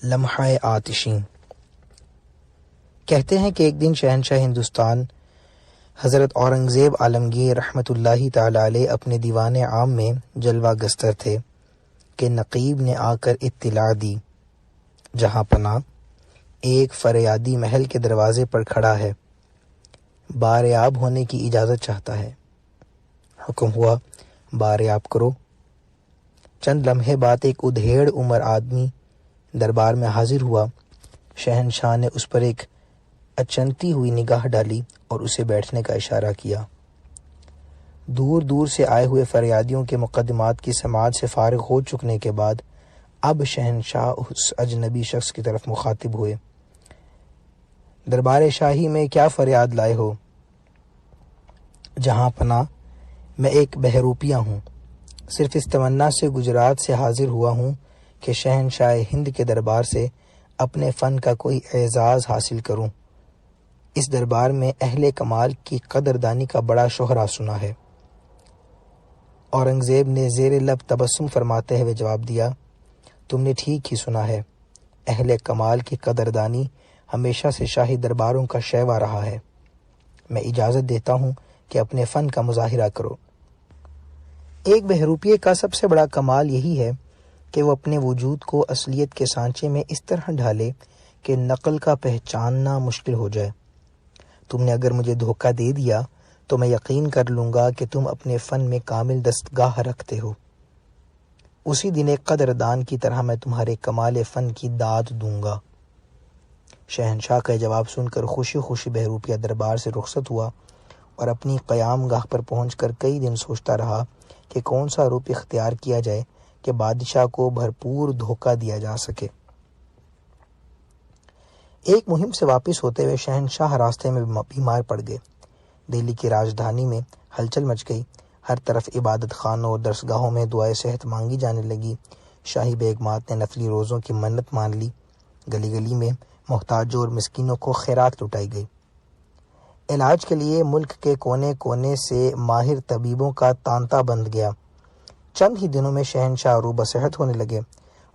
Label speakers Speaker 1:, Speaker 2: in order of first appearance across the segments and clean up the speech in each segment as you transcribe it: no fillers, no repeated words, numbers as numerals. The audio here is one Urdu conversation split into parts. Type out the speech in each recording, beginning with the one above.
Speaker 1: لمحہ آتشیں۔ کہتے ہیں کہ ایک دن شہنشاہ ہندوستان حضرت اورنگزیب عالمگیر رحمۃ اللہ تعالی علیہ اپنے دیوان عام میں جلوہ گستر تھے کہ نقیب نے آ کر اطلاع دی، جہاں پناہ ایک فریادی محل کے دروازے پر کھڑا ہے، باریاب ہونے کی اجازت چاہتا ہے۔ حکم ہوا باریاب کرو۔ چند لمحے بعد ایک ادھیڑ عمر آدمی دربار میں حاضر ہوا۔ شہنشاہ نے اس پر ایک اچنتی ہوئی نگاہ ڈالی اور اسے بیٹھنے کا اشارہ کیا۔ دور دور سے آئے ہوئے فریادیوں کے مقدمات کی سماعت سے فارغ ہو چکنے کے بعد اب شہنشاہ اس اجنبی شخص کی طرف مخاطب ہوئے۔ دربار شاہی میں کیا فریاد لائے ہو؟ جہاں پناہ میں ایک بہروپیہ ہوں، صرف اس تمنا سے گجرات سے حاضر ہوا ہوں کہ شہنشاہ ہند کے دربار سے اپنے فن کا کوئی اعزاز حاصل کروں۔ اس دربار میں اہل کمال کی قدردانی کا بڑا شہرا سنا ہے۔ اورنگزیب نے زیر لب تبسم فرماتے ہوئے جواب دیا، تم نے ٹھیک ہی سنا ہے، اہل کمال کی قدردانی ہمیشہ سے شاہی درباروں کا شیوا رہا ہے۔ میں اجازت دیتا ہوں کہ اپنے فن کا مظاہرہ کرو۔ ایک بہروپیے کا سب سے بڑا کمال یہی ہے کہ وہ اپنے وجود کو اصلیت کے سانچے میں اس طرح ڈھالے کہ نقل کا پہچاننا مشکل ہو جائے۔ تم نے اگر مجھے دھوکہ دے دیا تو میں یقین کر لوں گا کہ تم اپنے فن میں کامل دستگاہ رکھتے ہو۔ اسی دن ایک قدردان کی طرح میں تمہارے کمال فن کی داد دوں گا۔ شہنشاہ کا جواب سن کر خوشی خوشی بہروپیہ دربار سے رخصت ہوا اور اپنی قیام گاہ پر پہنچ کر کئی دن سوچتا رہا کہ کون سا روپ اختیار کیا جائے کہ بادشاہ کو بھرپور دھوکہ دیا جا سکے۔ ایک مہم سے واپس ہوتے ہوئے شہنشاہ راستے میں بیمار پڑ گئے۔ دہلی کی راجدھانی میں ہلچل مچ گئی، ہر طرف عبادت خانوں اور درسگاہوں میں دعائے صحت مانگی جانے لگی۔ شاہی بیگمات نے نفلی روزوں کی منت مان لی، گلی گلی میں محتاجوں اور مسکینوں کو خیرات لٹائی گئی۔ علاج کے لیے ملک کے کونے کونے سے ماہر طبیبوں کا تانتا بندھ گیا۔ چند ہی دنوں میں شہنشاہ عروبہ صحت ہونے لگے۔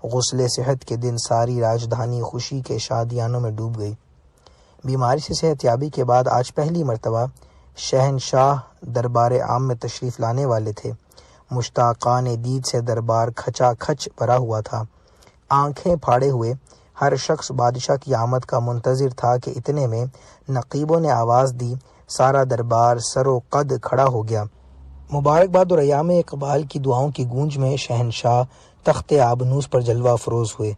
Speaker 1: غسل صحت کے دن ساری راجدھانی خوشی کے شادیانوں میں ڈوب گئی۔ بیماری سے صحت یابی کے بعد آج پہلی مرتبہ شہنشاہ دربار عام میں تشریف لانے والے تھے۔ مشتاقان دید سے دربار کھچا کھچ بھرا ہوا تھا۔ آنکھیں پھاڑے ہوئے ہر شخص بادشاہ کی آمد کا منتظر تھا کہ اتنے میں نقیبوں نے آواز دی، سارا دربار سر و قد کھڑا ہو گیا۔ مبارکباد اور ایام اقبال کی دعاؤں کی گونج میں شہنشاہ تخت آبنوس پر جلوہ افروز ہوئے۔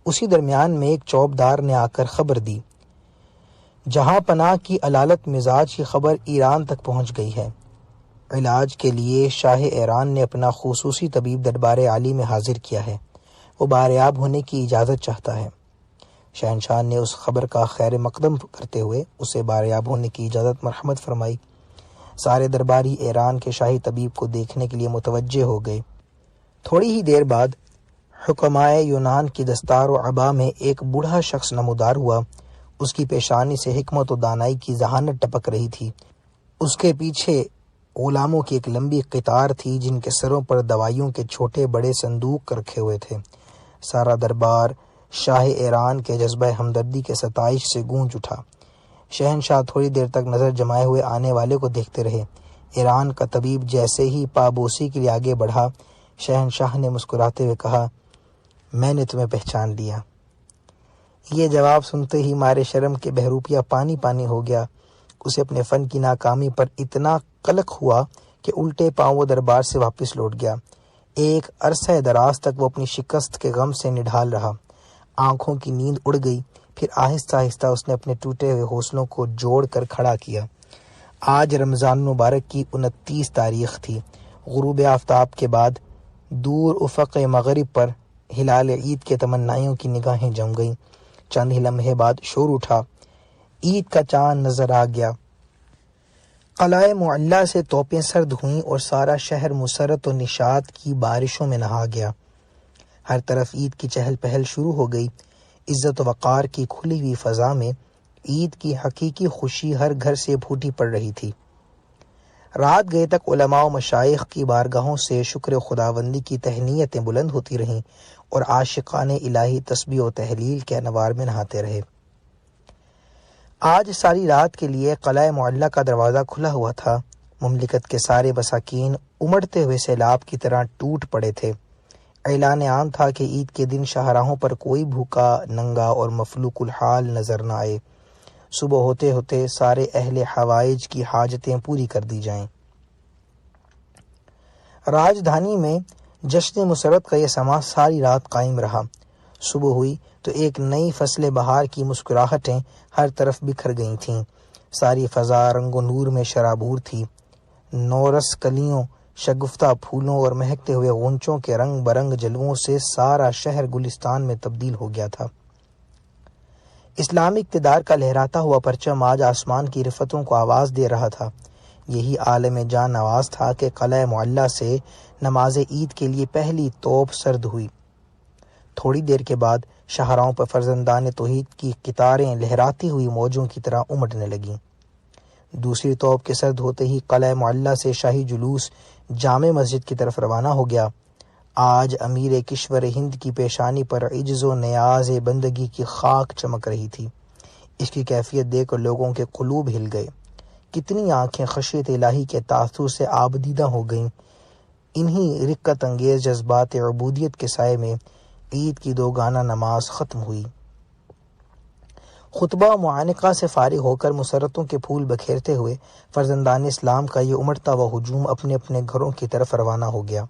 Speaker 1: اسی درمیان میں ایک چوبدار نے آ کر خبر دی، جہاں پناہ کی علالت مزاج کی خبر ایران تک پہنچ گئی ہے۔ علاج کے لیے شاہ ایران نے اپنا خصوصی طبیب دربار عالی میں حاضر کیا ہے، وہ باریاب ہونے کی اجازت چاہتا ہے۔ شہنشاہ نے اس خبر کا خیر مقدم کرتے ہوئے اسے باریاب ہونے کی اجازت مرحمت فرمائی۔ سارے درباری ایران کے شاہی طبیب کو دیکھنے کے لیے متوجہ ہو گئے۔ تھوڑی ہی دیر بعد حکمائے یونان کی دستار و عبا میں ایک بوڑھا شخص نمودار ہوا۔ اس کی پیشانی سے حکمت و دانائی کی ذہانت ٹپک رہی تھی۔ اس کے پیچھے غلاموں کی ایک لمبی قطار تھی جن کے سروں پر دوائیوں کے چھوٹے بڑے صندوق رکھے ہوئے تھے۔ سارا دربار شاہ ایران کے جذبہ ہمدردی کے ستائش سے گونج اٹھا۔ شہنشاہ تھوڑی دیر تک نظر جمائے ہوئے آنے والے کو دیکھتے رہے۔ ایران کا طبیب جیسے ہی پابوسی کے لیے آگے بڑھا، شہنشاہ نے مسکراتے ہوئے کہا، میں نے تمہیں پہچان لیا۔ یہ جواب سنتے ہی مارے شرم کے بہروپیہ پانی پانی ہو گیا۔ اسے اپنے فن کی ناکامی پر اتنا قلق ہوا کہ الٹے پاؤں وہ دربار سے واپس لوٹ گیا۔ ایک عرصہ دراز تک وہ اپنی شکست کے غم سے نڈھال رہا۔ آنکھوں کی نیند اڑ گئی، پھر آہستہ آہستہ اس نے اپنے ٹوٹے ہوئے حوصلوں کو جوڑ کر کھڑا کیا۔ آج رمضان مبارک کی 29 تاریخ تھی۔ غروب آفتاب کے بعد دور افق مغرب پر ہلال عید کے تمنائیوں کی نگاہیں جم گئیں۔ چند ہی لمحے بعد شور اٹھا، عید کا چاند نظر آ گیا۔ قلعہ معلیٰ سے توپیں سرد ہوئیں اور سارا شہر مسرت و نشاط کی بارشوں میں نہا گیا۔ ہر طرف عید کی چہل پہل شروع ہو گئی۔ عزت و وقار کی کھلی ہوئی فضا میں عید کی حقیقی خوشی ہر گھر سے پھوٹی پڑ رہی تھی۔ رات گئے تک علماء و مشائخ کی بارگاہوں سے شکر خداوندی کی تہنیتیں بلند ہوتی رہیں اور عاشقان الہی تسبیح و تحلیل کے انوار میں نہاتے رہے۔ آج ساری رات کے لیے قلعہ معلیٰ کا دروازہ کھلا ہوا تھا۔ مملکت کے سارے مساکین امڑتے ہوئے سیلاب کی طرح ٹوٹ پڑے تھے۔ اعلان عام تھا کہ عید کے دن شاہراہوں پر کوئی بھوکا، ننگا اور مفلوق الحال نظر نہ آئے۔ صبح ہوتے ہوتے سارے اہل حوائج کی حاجتیں پوری کر دی جائیں۔ راجدھانی میں جشن مسرت کا یہ سماں ساری رات قائم رہا۔ صبح ہوئی تو ایک نئی فصل بہار کی مسکراہٹیں ہر طرف بکھر گئی تھیں۔ ساری فضا رنگ و نور میں شرابور تھی۔ نورس کلیوں، شگفتہ پھولوں اور مہکتے ہوئے غنچوں کے رنگ برنگ جلووں سے سارا شہر گلستان میں تبدیل ہو گیا تھا۔ اسلامی اقتدار کا لہراتا ہوا پرچم آج آسمان کی رفتوں کو آواز دے رہا تھا۔ یہی عالم جان نواز تھا کہ قلعہ معلیٰ سے نماز عید کے لیے پہلی توپ سرد ہوئی۔ تھوڑی دیر کے بعد شاہراہوں پر فرزندان توحید کی قطاریں لہراتی ہوئی موجوں کی طرح امٹنے لگیں۔ دوسری توپ کے سرد ہوتے ہی قلعہ معلیٰ سے شاہی جلوس جامع مسجد کی طرف روانہ ہو گیا۔ آج امیر کشور ہند کی پیشانی پر عجز و نیاز بندگی کی خاک چمک رہی تھی۔ اس کی کیفیت دیکھ کر لوگوں کے قلوب ہل گئے۔ کتنی آنکھیں خشیت الہی کے تاثر سے آبدیدہ ہو گئیں۔ انہی رقت انگیز جذبات عبودیت کے سائے میں عید کی دو گانا نماز ختم ہوئی۔ خطبہ و معانقہ سے فارغ ہو کر مسرتوں کے پھول بکھیرتے ہوئے فرزندان اسلام کا یہ امڑتا ہوا ہجوم اپنے اپنے گھروں کی طرف روانہ ہو گیا۔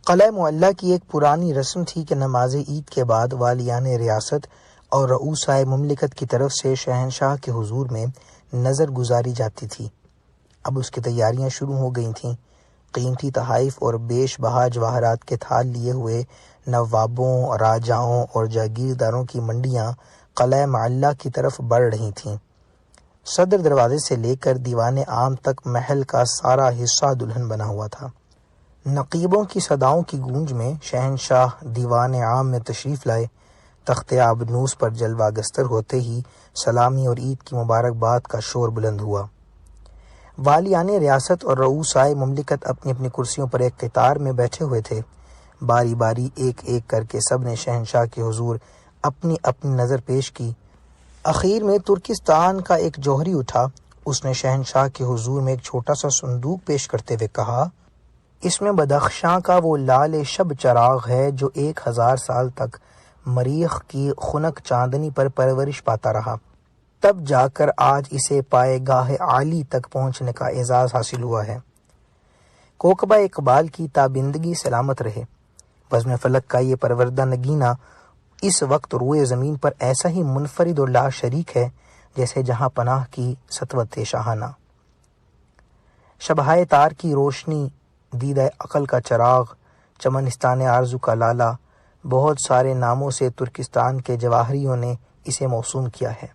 Speaker 1: قلعہ معلیٰ کی ایک پرانی رسم تھی کہ نماز عید کے بعد والیان ریاست اور رؤسائے مملکت کی طرف سے شہنشاہ کے حضور میں نظر گزاری جاتی تھی۔ اب اس کی تیاریاں شروع ہو گئی تھیں۔ قیمتی تحائف اور بیش بہا جواہرات کے تھال لیے ہوئے نوابوں، راجاؤں اور جاگیرداروں کی منڈیاں قلعہ معلیٰ کی طرف بڑھ رہی تھیں۔ صدر دروازے سے لے کر دیوان عام تک محل کا سارا حصہ دلہن بنا ہوا تھا۔ نقیبوں کی صداؤں کی گونج میں شہنشاہ دیوان عام میں تشریف لائے۔ تخت آبنوس پر جلوہ گستر ہوتے ہی سلامی اور عید کی مبارکباد کا شور بلند ہوا۔ والیان ریاست اور رؤسائے مملکت اپنی اپنی کرسیوں پر ایک قطار میں بیٹھے ہوئے تھے۔ باری باری ایک ایک کر کے سب نے شہنشاہ کے حضور اپنی اپنی نظر پیش کی۔ اخیر میں ترکستان کا ایک جوہری اٹھا۔ اس نے شہنشاہ کے حضور میں ایک چھوٹا سا صندوق پیش کرتے ہوئے کہا، اس میں بدخشاں کا وہ لال شب چراغ ہے جو 1000 سال تک مریخ کی خنک چاندنی پر پرورش پاتا رہا، تب جا کر آج اسے پائے گاہ عالی تک پہنچنے کا اعزاز حاصل ہوا ہے۔ کوکبہ اقبال کی تابندگی سلامت رہے۔ بزم فلک کا یہ پروردہ نگینہ اس وقت روئے زمین پر ایسا ہی منفرد اور لا شریک ہے جیسے جہاں پناہ کی سطوت شاہانہ۔ شبہائے تار کی روشنی، دیدہ عقل کا چراغ، چمنستان آرزو کا لالا، بہت سارے ناموں سے ترکستان کے جواہریوں نے اسے موسوم کیا ہے۔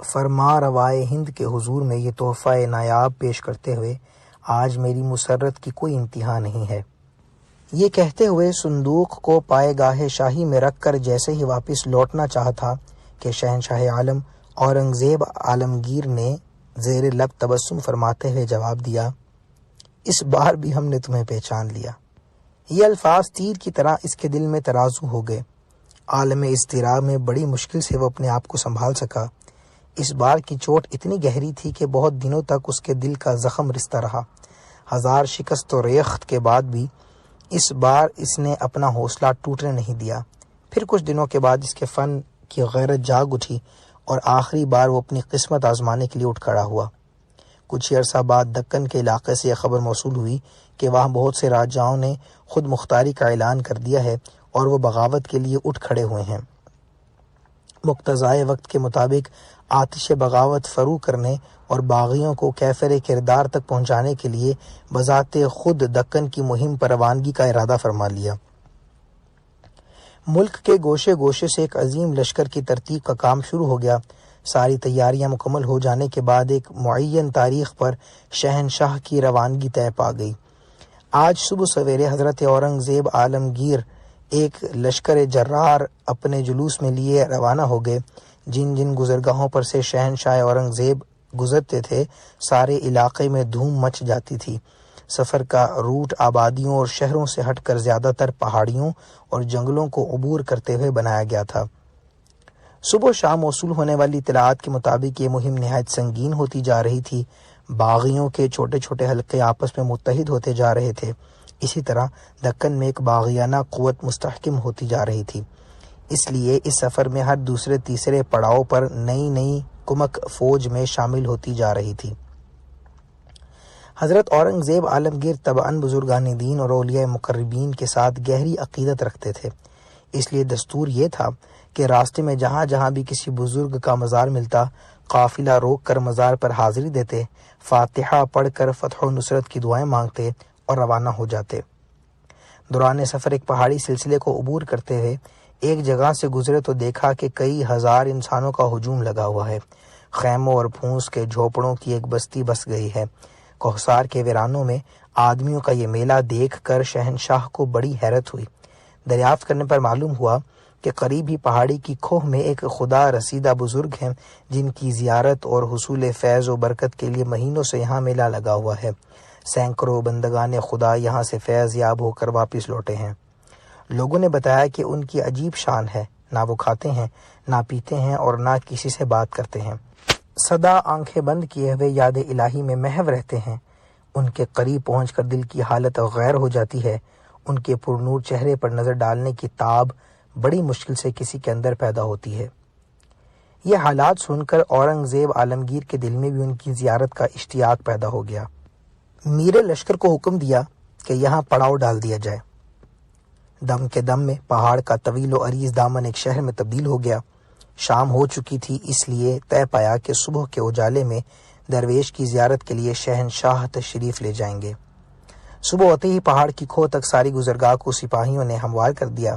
Speaker 1: فرما روائے ہند کے حضور میں یہ تحفہ نایاب پیش کرتے ہوئے آج میری مسرت کی کوئی انتہا نہیں ہے۔ یہ کہتے ہوئے صندوق کو پائے گاہ شاہی میں رکھ کر جیسے ہی واپس لوٹنا چاہا تھا کہ شہنشاہ عالم اورنگزیب عالمگیر نے زیر لب تبسم فرماتے ہوئے جواب دیا، اس بار بھی ہم نے تمہیں پہچان لیا۔ یہ الفاظ تیر کی طرح اس کے دل میں ترازو ہو گئے۔ عالم اضطراب میں بڑی مشکل سے وہ اپنے آپ کو سنبھال سکا۔ اس بار کی چوٹ اتنی گہری تھی کہ بہت دنوں تک اس کے دل کا زخم رستا رہا۔ 1000 شکست و ریخت کے بعد بھی اس بار اس نے اپنا حوصلہ ٹوٹنے نہیں دیا۔ پھر کچھ دنوں کے بعد اس کے فن کی غیرت جاگ اٹھی اور آخری بار وہ اپنی قسمت آزمانے کے لیے اٹھ کھڑا ہوا۔ کچھ ہی عرصہ بعد دکن کے علاقے سے یہ خبر موصول ہوئی کہ وہاں بہت سے راجاؤں نے خود مختاری کا اعلان کر دیا ہے اور وہ بغاوت کے لیے اٹھ کھڑے ہوئے ہیں۔ مقتضائے وقت کے مطابق آتش بغاوت فرو کرنے اور باغیوں کو کیفر کردار تک پہنچانے کے لیے بذات خود دکن کی مہم پر روانگی کا ارادہ فرما لیا۔ ملک کے گوشے گوشے سے ایک عظیم لشکر کی ترتیب کا کام شروع ہو گیا۔ ساری تیاریاں مکمل ہو جانے کے بعد ایک معین تاریخ پر شہنشاہ کی روانگی طے پا گئی۔ آج صبح سویرے حضرت اورنگزیب عالمگیر ایک لشکر جرار اپنے جلوس میں لیے روانہ ہو گئے۔ جن جن گزرگاہوں پر سے شہنشاہ اورنگزیب گزرتے تھے سارے علاقے میں دھوم مچ جاتی تھی۔ سفر کا روٹ آبادیوں اور شہروں سے ہٹ کر زیادہ تر پہاڑیوں اور جنگلوں کو عبور کرتے ہوئے بنایا گیا تھا۔ صبح و شام موصول ہونے والی اطلاعات کے مطابق یہ مہم نہایت سنگین ہوتی جا رہی تھی۔ باغیوں کے چھوٹے چھوٹے حلقے آپس میں متحد ہوتے جا رہے تھے۔ اسی طرح دکن میں ایک باغیانہ قوت مستحکم ہوتی جا رہی تھی۔ اس لیے اس سفر میں ہر دوسرے تیسرے پڑاؤ پر نئی کمک فوج میں شامل ہوتی جا رہی تھی۔ حضرت اورنگزیب عالمگیر طبعاً بزرگان دین اور اولیاء مقربین کے ساتھ گہری عقیدت رکھتے تھے، اس لیے دستور یہ تھا کہ راستے میں جہاں جہاں بھی کسی بزرگ کا مزار ملتا قافلہ روک کر مزار پر حاضری دیتے، فاتحہ پڑھ کر فتح و نصرت کی دعائیں مانگتے اور روانہ ہو جاتے۔ دوران سفر ایک پہاڑی سلسلے کو عبور کرتے ہوئے ایک جگہ سے گزرے تو دیکھا کہ کئی ہزار انسانوں کا ہجوم لگا ہوا ہے۔ خیموں اور پھونس کے جھوپڑوں کی ایک بستی بس گئی ہے۔ کوہسار کے ویرانوں میں آدمیوں کا یہ میلہ دیکھ کر شہنشاہ کو بڑی حیرت ہوئی۔ دریافت کرنے پر معلوم ہوا کہ قریب ہی پہاڑی کی کھوہ میں ایک خدا رسیدہ بزرگ ہیں جن کی زیارت اور حصول فیض و برکت کے لیے مہینوں سے یہاں میلہ لگا ہوا ہے۔ سینکڑوں بندگان خدا یہاں سے فیض یاب ہو کر واپس لوٹے ہیں۔ لوگوں نے بتایا کہ ان کی عجیب شان ہے، نہ وہ کھاتے ہیں، نہ پیتے ہیں اور نہ کسی سے بات کرتے ہیں، سدا آنکھیں بند کیے ہوئے یاد الہی میں محو رہتے ہیں۔ ان کے قریب پہنچ کر دل کی حالت غیر ہو جاتی ہے۔ ان کے پرنور چہرے پر نظر ڈالنے کی تاب بڑی مشکل سے کسی کے اندر پیدا ہوتی ہے۔ یہ حالات سن کر اورنگزیب عالمگیر کے دل میں بھی ان کی زیارت کا اشتیاق پیدا ہو گیا۔ میر لشکر کو حکم دیا کہ یہاں پڑاؤ ڈال دیا جائے۔ دم کے دم میں پہاڑ کا طویل و عریض دامن ایک شہر میں تبدیل ہو گیا۔ شام ہو چکی تھی، اس لیے طے پایا کہ صبح کے اجالے میں درویش کی زیارت کے لیے شہنشاہ تشریف لے جائیں گے۔ صبح ہوتے ہی پہاڑ کی کھو تک ساری گزرگاہ کو سپاہیوں نے ہموار کر دیا۔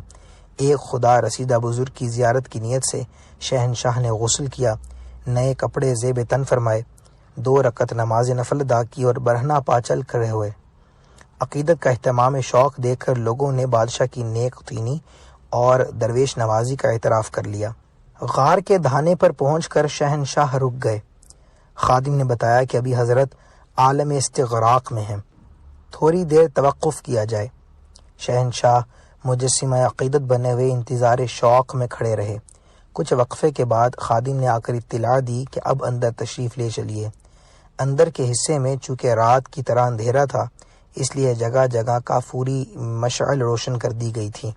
Speaker 1: ایک خدا رسیدہ بزرگ کی زیارت کی نیت سے شہنشاہ نے غسل کیا، نئے کپڑے زیب تن فرمائے، 2 رکعت نماز نفل ادا کی اور برہنہ پا چل کھڑے ہوئے۔ عقیدت کا اہتمام شوق دیکھ کر لوگوں نے بادشاہ کی نیک تینی اور درویش نوازی کا اعتراف کر لیا۔ غار کے دھانے پر پہنچ کر شہنشاہ رک گئے۔ خادم نے بتایا کہ ابھی حضرت عالم استغراق میں ہیں، تھوڑی دیر توقف کیا جائے۔ شہنشاہ مجسمہ عقیدت بنے ہوئے انتظار شوق میں کھڑے رہے۔ کچھ وقفے کے بعد خادم نے آ کر اطلاع دی کہ اب اندر تشریف لے چلیے۔ اندر کے حصے میں چونکہ رات کی طرح اندھیرا تھا، اس لیے جگہ جگہ کافوری مشعل روشن کر دی گئی تھی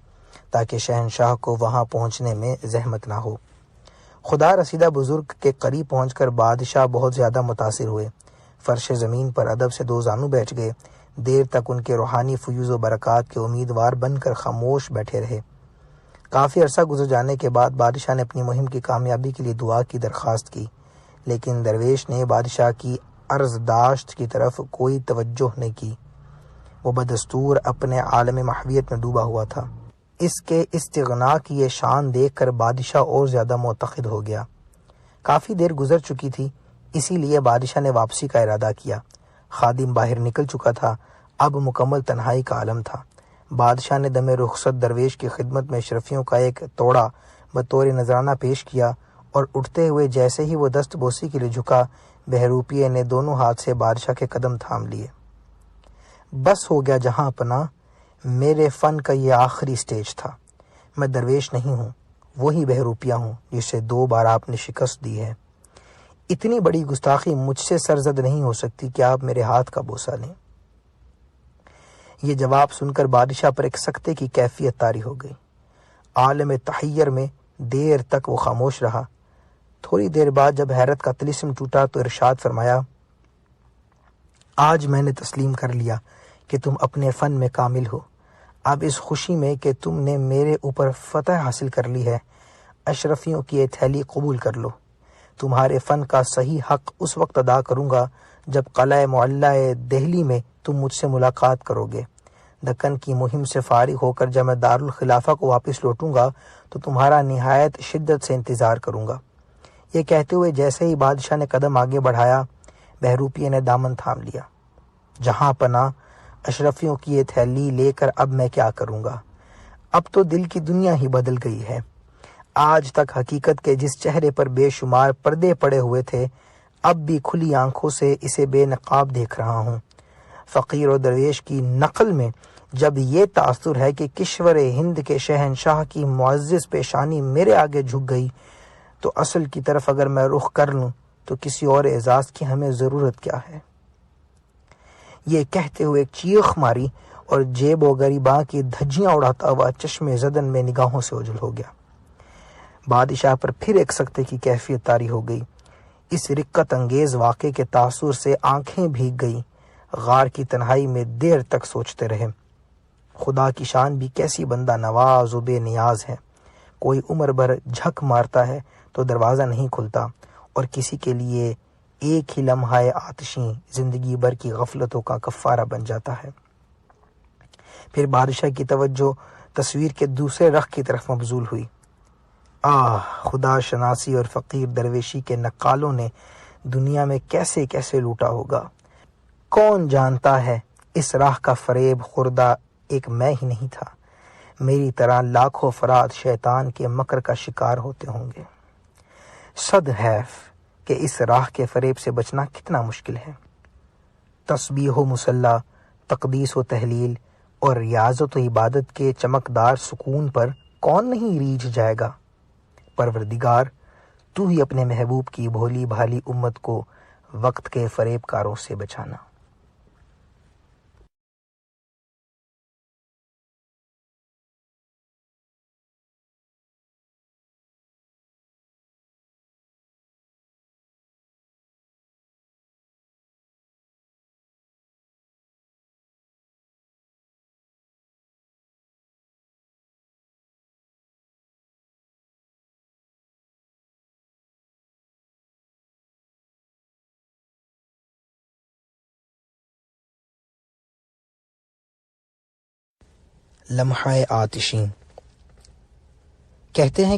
Speaker 1: تاکہ شہنشاہ کو وہاں پہنچنے میں زحمت نہ ہو۔ خدا رسیدہ بزرگ کے قریب پہنچ کر بادشاہ بہت زیادہ متاثر ہوئے۔ فرش زمین پر ادب سے 2 زانو بیٹھ گئے۔ دیر تک ان کے روحانی فیوز و برکات کے امیدوار بن کر خاموش بیٹھے رہے۔ کافی عرصہ گزر جانے کے بعد بادشاہ نے اپنی مہم کی کامیابی کے لیے دعا کی درخواست کی، لیکن درویش نے بادشاہ کی عرضداشت کی طرف کوئی توجہ نہیں کی۔ وہ بدستور اپنے عالم محویت میں ڈوبا ہوا تھا۔ اس کے استغنا کی یہ شان دیکھ کر بادشاہ اور زیادہ معتقد ہو گیا۔ کافی دیر گزر چکی تھی، اسی لیے بادشاہ نے واپسی کا ارادہ کیا۔ خادم باہر نکل چکا تھا، اب مکمل تنہائی کا عالم تھا۔ بادشاہ نے دم رخصت درویش کی خدمت میں اشرفیوں کا ایک توڑا بطور نذرانہ پیش کیا اور اٹھتے ہوئے جیسے ہی وہ دست بوسی کے لیے جھکا، بہروپیے نے دونوں ہاتھ سے بادشاہ کے قدم تھام لیے۔ بس ہو گیا جہاں پناہ، میرے فن کا یہ آخری سٹیج تھا۔ میں درویش نہیں ہوں، وہی بہروپیہ ہوں جسے 2 بار آپ نے شکست دی ہے۔ اتنی بڑی گستاخی مجھ سے سرزد نہیں ہو سکتی کہ آپ میرے ہاتھ کا بوسہ لیں۔ یہ جواب سن کر بادشاہ پر ایک سکتے کی کیفیت طاری ہو گئی۔ عالم تحیر میں دیر تک وہ خاموش رہا۔ تھوڑی دیر بعد جب حیرت کا طلسم ٹوٹا تو ارشاد فرمایا، آج میں نے تسلیم کر لیا کہ تم اپنے فن میں کامل ہو۔ اب اس خوشی میں کہ تم نے میرے اوپر فتح حاصل کر لی ہے، اشرفیوں کی یہ تھیلی قبول کر لو۔ تمہارے فن کا صحیح حق اس وقت ادا کروں گا جب قلعہ معلّہ دہلی میں تم مجھ سے ملاقات کرو گے۔ دکن کی مہم سے فارغ ہو کر جب میں دارالخلافہ کو واپس لوٹوں گا تو تمہارا نہایت شدت سے انتظار کروں گا۔ یہ کہتے ہوئے جیسے ہی بادشاہ نے قدم آگے بڑھایا، بہروپیے نے دامن تھام لیا۔ جہاں پناہ، اشرفیوں کی یہ تھیلی لے کر اب میں کیا کروں گا؟ اب تو دل کی دنیا ہی بدل گئی ہے۔ آج تک حقیقت کے جس چہرے پر بے شمار پردے پڑے ہوئے تھے، اب بھی کھلی آنکھوں سے اسے بے نقاب دیکھ رہا ہوں۔ فقیر و درویش کی نقل میں جب یہ تاثر ہے کہ کشور ہند کے شہنشاہ کی معزز پیشانی میرے آگے جھک گئی تو اصل کی طرف اگر میں رخ کر لوں تو کسی اور اعزاز کی ہمیں ضرورت کیا ہے؟ یہ کہتے ہوئے ایک چیخ ماری اور جیب و گریباں کی دھجیاں اڑاتا ہوا چشم زدن میں نگاہوں سے اوجھل ہو گیا۔ بادشاہ پر پھر ایک سکتے کی کیفیت طاری ہو گئی۔ اس رقت انگیز واقعے کے تاثر سے آنکھیں بھیگ گئی۔ غار کی تنہائی میں دیر تک سوچتے رہے، خدا کی شان بھی کیسی بندہ نواز و بے نیاز ہے۔ کوئی عمر بھر جھک مارتا ہے تو دروازہ نہیں کھلتا، اور کسی کے لیے ایک ہی لمحہ آتشیں زندگی بھر کی غفلتوں کا کفارہ بن جاتا ہے۔ پھر بادشاہ کی توجہ تصویر کے دوسرے رخ کی طرف مبذول ہوئی۔ خدا شناسی اور فقیر درویشی کے نقالوں نے دنیا میں کیسے کیسے لوٹا ہوگا۔ کون جانتا ہے اس راہ کا فریب خوردہ ایک میں ہی نہیں تھا۔ میری طرح لاکھوں فراد شیطان کے مکر کا شکار ہوتے ہوں گے۔ صد حیف کہ اس راہ کے فریب سے بچنا کتنا مشکل ہے۔ تسبیح و مصلی، تقدیس و تحلیل اور ریاضت و عبادت کے چمکدار سکون پر کون نہیں ریجھ جائے گا۔ پروردگار، تو ہی اپنے محبوب کی بھولی بھالی امت کو وقت کے فریب کاروں سے بچانا۔ لمحہ آتشیں۔ کہتے ہیں